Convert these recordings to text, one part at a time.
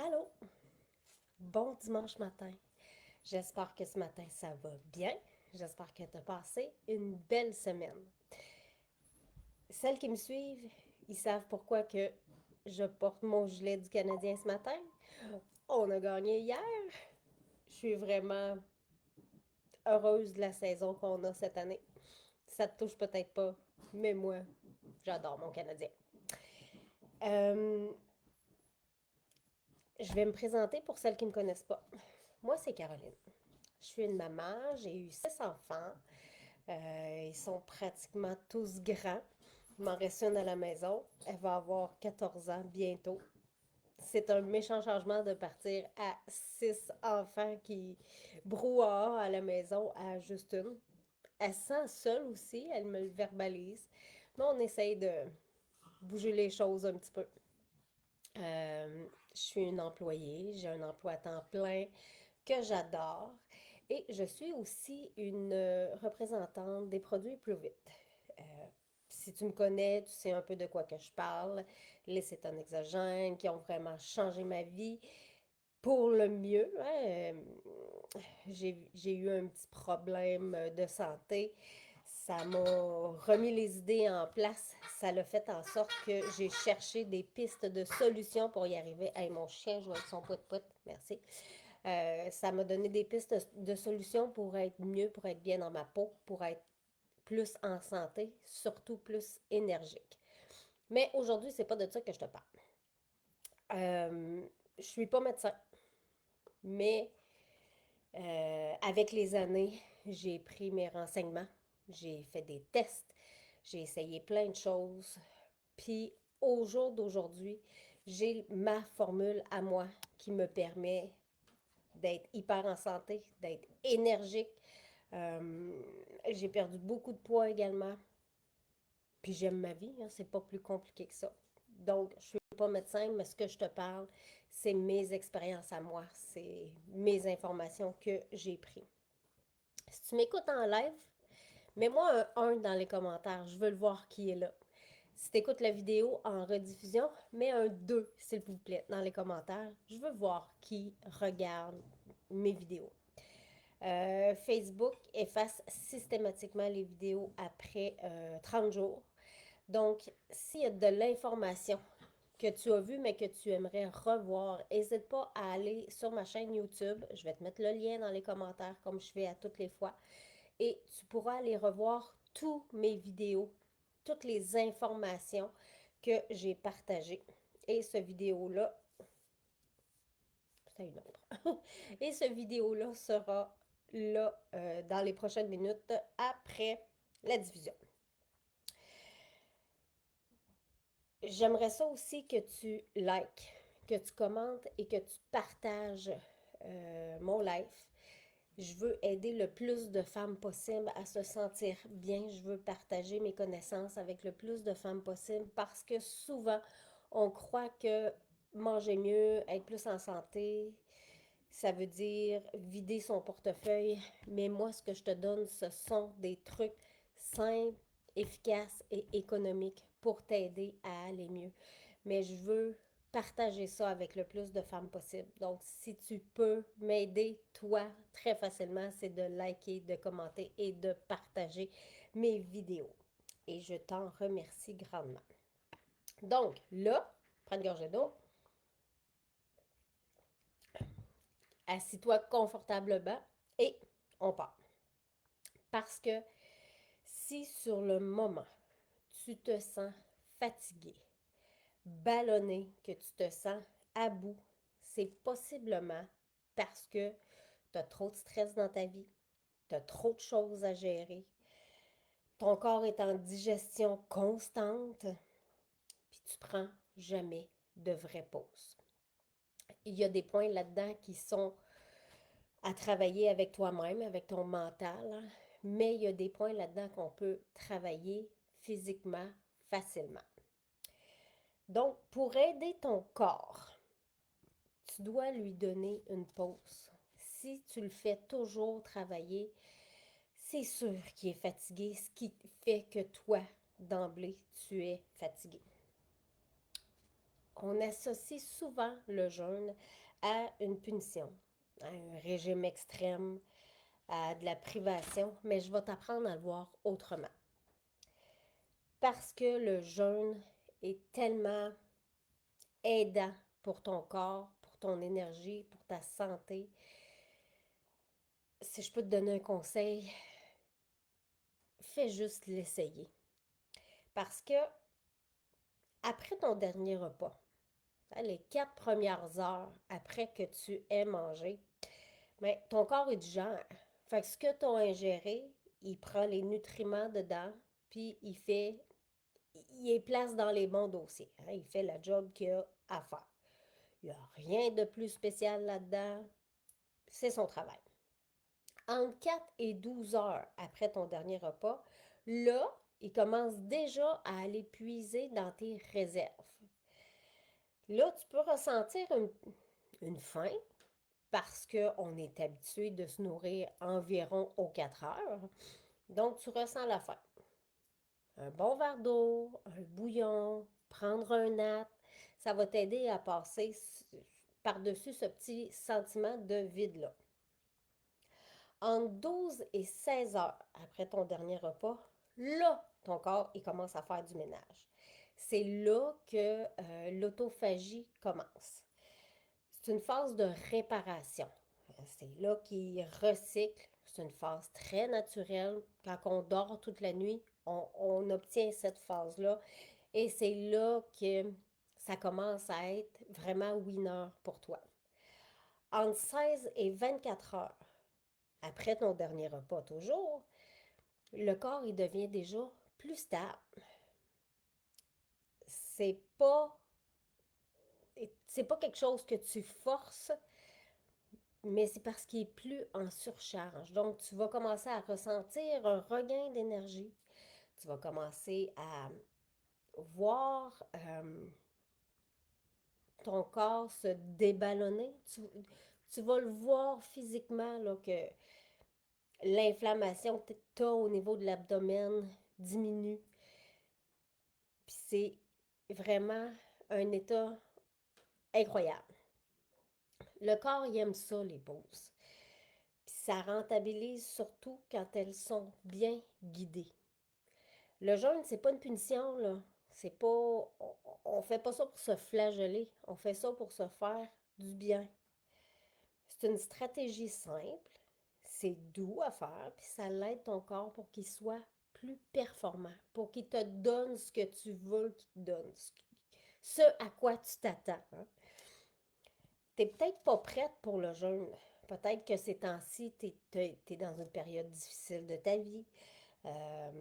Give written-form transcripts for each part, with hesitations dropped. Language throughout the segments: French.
Allô, bon dimanche matin. J'espère que ce matin ça va bien. J'espère que tu as passé une belle semaine. Celles qui me suivent, ils savent pourquoi que je porte mon gilet du Canadien ce matin. On a gagné hier. Je suis vraiment heureuse de la saison qu'on a cette année. Ça te touche peut-être pas, mais moi, j'adore mon Canadien. Euh, je vais me présenter pour celles qui ne me connaissent pas. Moi, c'est Caroline. Je suis une maman, j'ai eu 6 enfants. Ils sont pratiquement tous grands. Il m'en reste une à la maison. Elle va avoir 14 ans bientôt. C'est un méchant changement de partir à 6 enfants qui brouhaha à la maison à juste une. Elle se sent seule aussi, elle me le verbalise. Mais on essaye de bouger les choses un petit peu. Je suis une employée, j'ai un emploi à temps plein que j'adore. Et je suis aussi une représentante des produits plus vite. Euh, Si tu me connais, tu sais un peu de quoi que je parle. Les cétones exogènes qui ont vraiment changé ma vie pour le mieux, hein. J'ai eu un petit problème de santé. Ça m'a remis les idées en place. Ça l'a fait en sorte que j'ai cherché des pistes de solutions pour y arriver. Hey, mon chien joue avec son pout-pout. Merci. Ça m'a donné des pistes de solutions pour être mieux, pour être bien dans ma peau, pour être plus en santé, surtout plus énergique. Mais aujourd'hui, c'est pas de ça que je te parle. Je suis pas médecin, mais avec les années, j'ai pris mes renseignements, j'ai fait des tests, j'ai essayé plein de choses. Puis au jour d'aujourd'hui, j'ai ma formule à moi qui me permet d'être hyper en santé, d'être énergique. Euh, j'ai perdu beaucoup de poids également. Puis j'aime ma vie, hein, c'est pas plus compliqué que ça. Donc, je suis pas médecin, mais ce que je te parle, c'est mes expériences à moi, c'est mes informations que j'ai prises. Si tu m'écoutes en live, mets-moi un 1 dans les commentaires, je veux le voir qui est là. Si tu écoutes la vidéo en rediffusion, mets un 2, s'il vous plaît, dans les commentaires. Je veux voir qui regarde mes vidéos. Facebook efface systématiquement les vidéos après 30 jours. Donc, s'il y a de l'information que tu as vue mais que tu aimerais revoir, n'hésite pas à aller sur ma chaîne YouTube. Je vais te mettre le lien dans les commentaires comme je fais à toutes les fois. Et tu pourras aller revoir tous mes vidéos, toutes les informations que j'ai partagées. Et ce vidéo-là, c'est une autre. Et ce vidéo-là sera là dans les prochaines minutes après la diffusion. J'aimerais ça aussi que tu likes, que tu commentes et que tu partages mon live. Je veux aider le plus de femmes possible à se sentir bien. Je veux partager mes connaissances avec le plus de femmes possible parce que souvent, on croit que manger mieux, être plus en santé, ça veut dire vider son portefeuille. Mais moi, ce que je te donne, ce sont des trucs simples, efficaces et économiques pour t'aider à aller mieux. Mais je veux partager ça avec le plus de femmes possible. Donc, si tu peux m'aider, toi, très facilement, c'est de liker, de commenter et de partager mes vidéos. Et je t'en remercie grandement. Donc, là, prends une gorgée d'eau, assis-toi confortablement et on part. Parce que si sur le moment, tu te sens fatigué, ballonné, que tu te sens à bout, c'est possiblement parce que tu as trop de stress dans ta vie, tu as trop de choses à gérer, ton corps est en digestion constante, puis tu prends jamais de vraie pause. Il y a des points là-dedans qui sont à travailler avec toi-même, avec ton mental, hein, mais il y a des points là-dedans qu'on peut travailler physiquement facilement. Donc, pour aider ton corps, tu dois lui donner une pause. Si tu le fais toujours travailler, c'est sûr qu'il est fatigué, ce qui fait que toi, d'emblée, tu es fatigué. On associe souvent le jeûne à une punition, à un régime extrême, à de la privation, mais je vais t'apprendre à le voir autrement. Parce que le jeûne est tellement aidant pour ton corps, pour ton énergie, pour ta santé. Si je peux te donner un conseil, fais juste l'essayer. Parce que après ton dernier repas, les 4 premières heures après que tu aies mangé, ben, ton corps est du genre. Fait que ce que tu as ingéré, il prend les nutriments dedans, puis il les place dans les bons dossiers. Hein. Il fait la job qu'il a à faire. Il n'y a rien de plus spécial là-dedans. C'est son travail. Entre 4 et 12 heures après ton dernier repas, là, il commence déjà à aller puiser dans tes réserves. Là, tu peux ressentir une faim parce qu'on est habitué de se nourrir environ aux 4 heures. Donc, tu ressens la faim. Un bon verre d'eau, un bouillon, prendre un nappe, ça va t'aider à passer par-dessus ce petit sentiment de vide-là. Entre 12 et 16 heures après ton dernier repas, là, ton corps, il commence à faire du ménage. C'est là que l'autophagie commence. C'est une phase de réparation. C'est là qu'il recycle. C'est une phase très naturelle. Quand on dort toute la nuit, on obtient cette phase-là. Et c'est là que ça commence à être vraiment winner pour toi. Entre 16 et 24 heures après ton dernier repas, toujours, le corps, il devient déjà plus stable. C'est pas, c'est pas quelque chose que tu forces, mais c'est parce qu'il est plus en surcharge. Donc, tu vas commencer à ressentir un regain d'énergie. Tu vas commencer à voir ton corps se déballonner. Tu vas le voir physiquement là, que l'inflammation que tu as au niveau de l'abdomen diminue. Puis c'est vraiment un état incroyable. Le corps, il aime ça, les pauses. Puis ça rentabilise surtout quand elles sont bien guidées. Le jeûne, c'est pas une punition, là. C'est pas. On fait pas ça pour se flageller. On fait ça pour se faire du bien. C'est une stratégie simple. C'est doux à faire, puis ça l'aide ton corps pour qu'il soit plus performant, pour qu'il te donne ce que tu veux qu'il te donne, ce à quoi tu t'attends. Hein. Tu n'es peut-être pas prête pour le jeûne. Peut-être que ces temps-ci, tu es dans une période difficile de ta vie. Euh,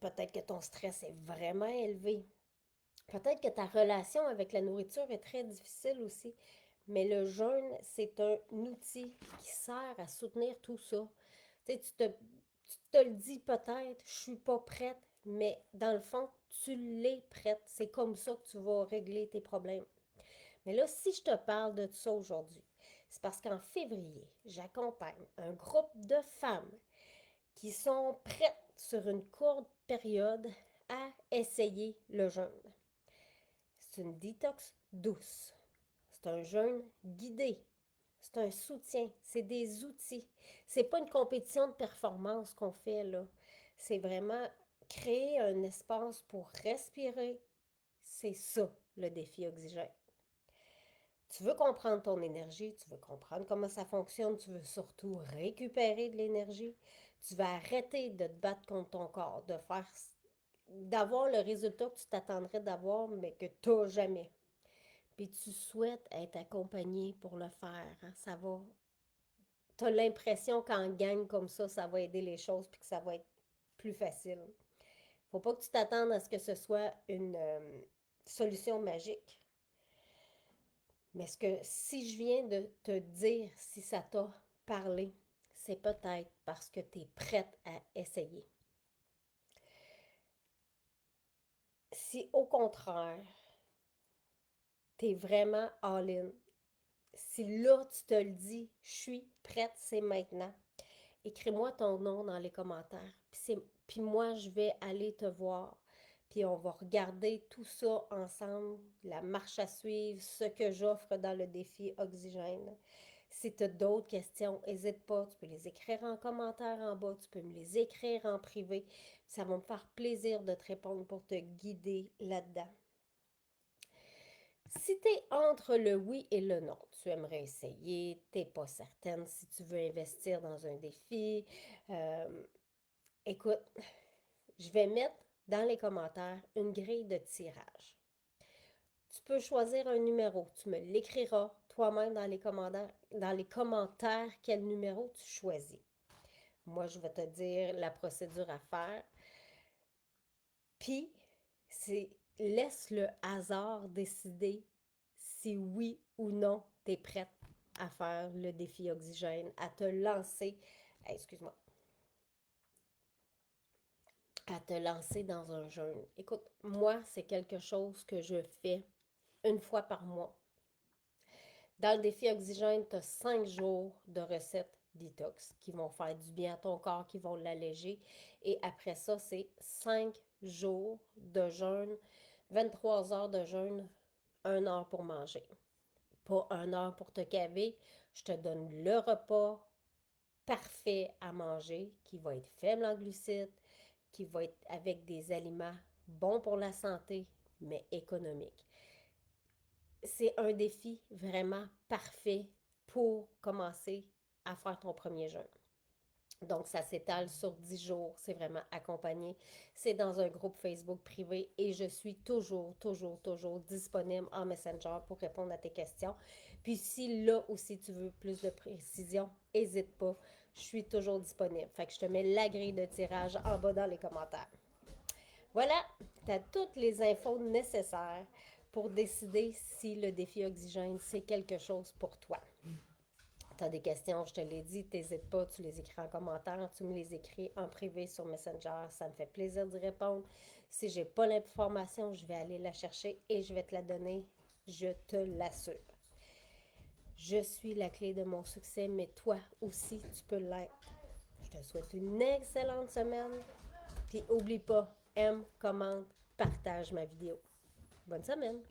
Peut-être que ton stress est vraiment élevé. Peut-être que ta relation avec la nourriture est très difficile aussi. Mais le jeûne, c'est un outil qui sert à soutenir tout ça. Tu sais, tu te le dis peut-être, je suis pas prête, mais dans le fond, tu l'es prête. C'est comme ça que tu vas régler tes problèmes. Mais là, si je te parle de ça aujourd'hui, c'est parce qu'en février, j'accompagne un groupe de femmes qui sont prêtes sur une courte période à essayer le jeûne. C'est une détox douce. C'est un jeûne guidé. C'est un soutien. C'est des outils. C'est pas une compétition de performance qu'on fait là. C'est vraiment créer un espace pour respirer. C'est ça le défi oxygène. Tu veux comprendre ton énergie, tu veux comprendre comment ça fonctionne, tu veux surtout récupérer de l'énergie, tu vas arrêter de te battre contre ton corps, d'avoir le résultat que tu t'attendrais d'avoir, mais que tu n'as jamais. Puis tu souhaites être accompagné pour le faire. Hein, ça va. Tu as l'impression qu'en gang comme ça va aider les choses puis que ça va être plus facile. Faut pas que tu t'attendes à ce que ce soit une solution magique. Mais ce que si je viens de te dire si ça t'a parlé, c'est peut-être parce que tu es prête à essayer. Si au contraire, tu es vraiment all-in, si là tu te le dis, je suis prête, c'est maintenant, écris-moi ton nom dans les commentaires. Puis moi, je vais aller te voir. puis on va regarder tout ça ensemble, la marche à suivre, ce que j'offre dans le défi Oxygène. Si tu as d'autres questions, n'hésite pas, tu peux les écrire en commentaire en bas, tu peux me les écrire en privé. Ça va me faire plaisir de te répondre pour te guider là-dedans. Si tu es entre le oui et le non, tu aimerais essayer, tu n'es pas certaine si tu veux investir dans un défi, écoute, je vais mettre dans les commentaires une grille de tirage. Tu peux choisir un numéro, tu me l'écriras toi-même dans les commentaires quel numéro tu choisis. Moi, je vais te dire la procédure à faire. Puis, laisse le hasard décider si oui ou non tu es prête à faire le défi Oxygène, à te lancer, excuse-moi, à te lancer dans un jeûne. Écoute, moi, c'est quelque chose que je fais une fois par mois. Dans le défi Oxygène, tu as 5 jours de recettes détox qui vont faire du bien à ton corps, qui vont l'alléger. Et après ça, c'est 5 jours de jeûne, 23 heures de jeûne, 1 heure pour manger. Pas 1 heure pour te caver. Je te donne le repas parfait à manger qui va être faible en glucides, qui va être avec des aliments bons pour la santé, mais économiques. C'est un défi vraiment parfait pour commencer à faire ton premier jeûne. Donc, ça s'étale sur 10 jours. C'est vraiment accompagné. C'est dans un groupe Facebook privé et je suis toujours disponible en Messenger pour répondre à tes questions. Puis, si là aussi tu veux plus de précision, n'hésite pas. Je suis toujours disponible. Fait que je te mets la grille de tirage en bas dans les commentaires. Voilà, tu as toutes les infos nécessaires pour décider si le défi Oxygène, c'est quelque chose pour toi. Tu as des questions, je te l'ai dit, n'hésite pas, tu les écris en commentaire, tu me les écris en privé sur Messenger, ça me fait plaisir d'y répondre. Si je n'ai pas l'information, je vais aller la chercher et je vais te la donner, je te l'assure. Je suis la clé de mon succès, mais toi aussi, tu peux l'être. Je te souhaite une excellente semaine. Puis, n'oublie pas, aime, commente, partage ma vidéo. Bonne semaine!